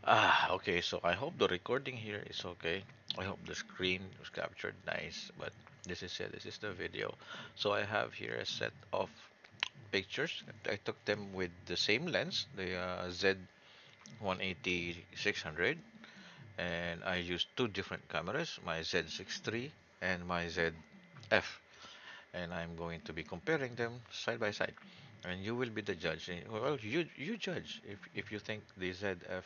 Okay, so I hope the recording here is okay. I hope the screen was captured nice, but this is it. This is the video. So I have here a set of pictures. I took them with the same lens, the Z180 600, and I used two different cameras, my Z6 III and my ZF, and I'm going to be comparing them side by side. And you will be the judge. Well, you judge if you think the ZF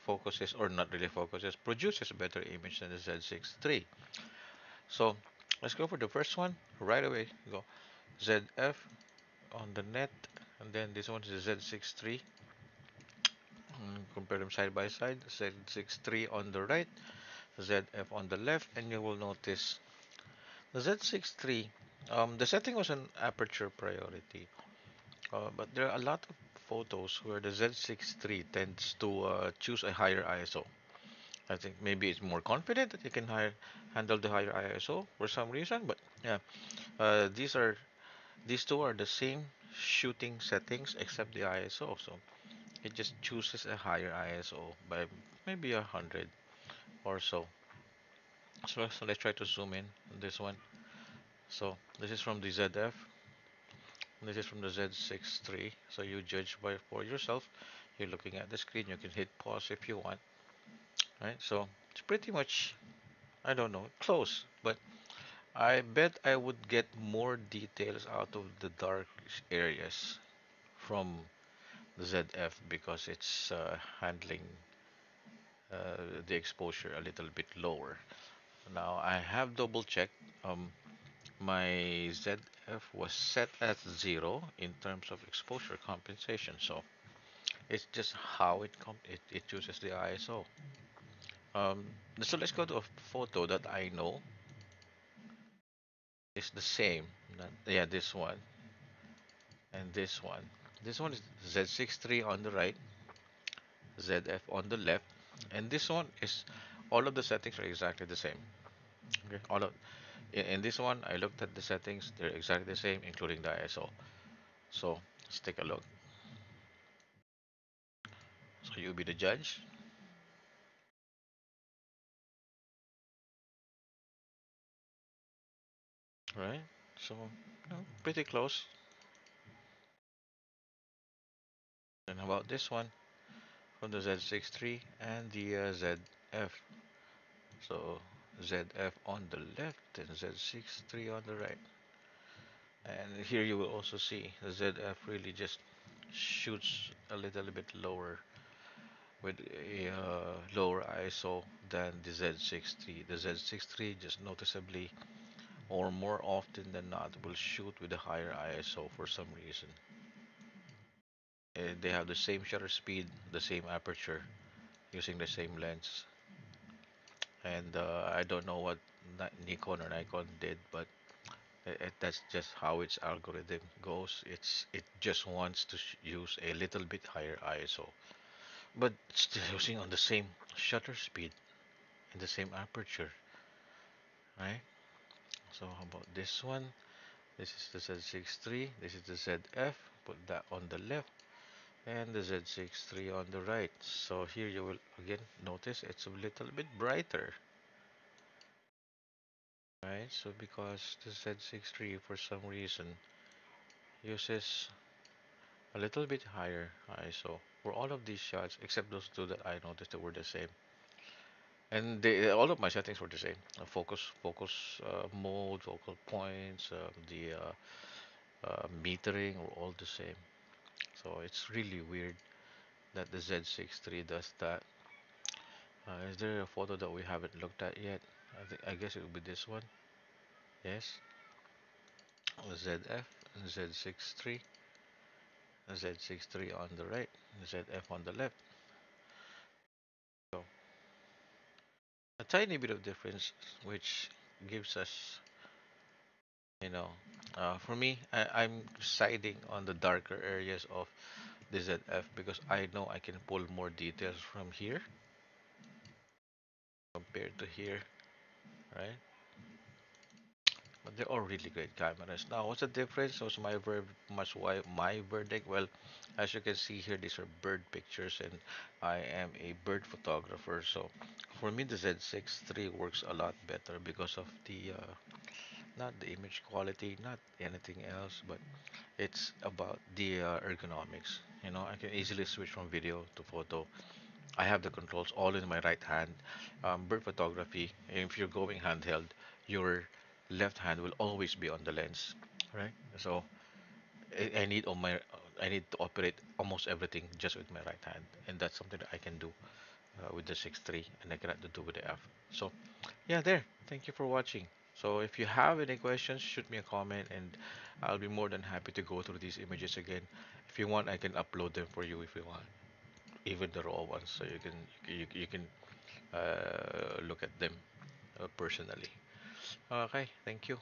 focuses or not really focuses, produces a better image than the Z6 III. So let's go for the first one right away. Go ZF on the net, and then this one is the Z6 III. Compare them side by side. Z6 III on the right, ZF on the left, and you will notice the Z6 III. The setting was an aperture priority, but there are a lot of photos where the Z6 III tends to choose a higher ISO. I think maybe it's more confident that it can handle the higher ISO for some reason. But yeah, these two are the same shooting settings except the ISO. So it just chooses a higher ISO by maybe 100 or so. So let's try to zoom in on this one. So this is from the ZF. This is from the Z6 III. So you judge by for yourself. You're looking at the screen. You can hit pause if you want. Right. So it's pretty much, I don't know, close, but I bet I would get more details out of the dark areas from the ZF because it's handling the exposure a little bit lower. Now I have double checked. My ZF was set at 0 in terms of exposure compensation, so it's just how it chooses the ISO. Um, so let's go to a photo that I know is the same. Yeah, this one and this one. This one is Z6 III on the right, ZF on the left, and this one is all of the settings are exactly the same. Okay, all of in this one I looked at the settings; they're exactly the same, including the ISO. So let's take a look. So you'll be the judge, right? So pretty close. And how about this one from the Z6 III and the ZF? So ZF on the left and Z6 III on the right. And here you will also see the ZF really just shoots a little bit lower with a lower ISO than the Z6 III. The Z6 III just noticeably or more often than not will shoot with a higher ISO for some reason. They have the same shutter speed, the same aperture, using the same lens. And I don't know what Nikon or Nikon did, but that's just how its algorithm goes. It just wants to use a little bit higher ISO, but still using on the same shutter speed and the same aperture, right? So how about this one? This is the Z6 III. This is the ZF. Put that on the left and the Z6 III on the right. So here you will again notice it's a little bit brighter, right? So because the Z6 III for some reason uses a little bit higher ISO for all of these shots except those two that I noticed that were the same. And all of my settings were the same. Focus mode, focal points, the metering were all the same. So it's really weird that the Z6 III does that. Is there a photo that we haven't looked at yet? I guess it would be this one. Yes, ZF and Z6 III, Z6 III on the right, ZF on the left. So a tiny bit of difference, which gives us, you know, for me, I'm siding on the darker areas of the ZF because I know I can pull more details from here compared to here, right? but they're all really great cameras. Now, what's the difference? What's why my verdict? Well, as you can see here, these are bird pictures, and I am a bird photographer. So, for me, the Z6 III works a lot better because of the not the image quality, not anything else, but it's about the ergonomics. You know, I can easily switch from video to photo. I have the controls all in my right hand. Bird photography, if you're going handheld, your left hand will always be on the lens, right? So I need on my I need to operate almost everything just with my right hand, and that's something that I can do with the 6 III, and I cannot do with the F. So yeah, there. Thank you for watching. So if you have any questions, shoot me a comment, and I'll be more than happy to go through these images again. If you want, I can upload them for you if you want, even the raw ones, so you can look at them personally. Okay, thank you.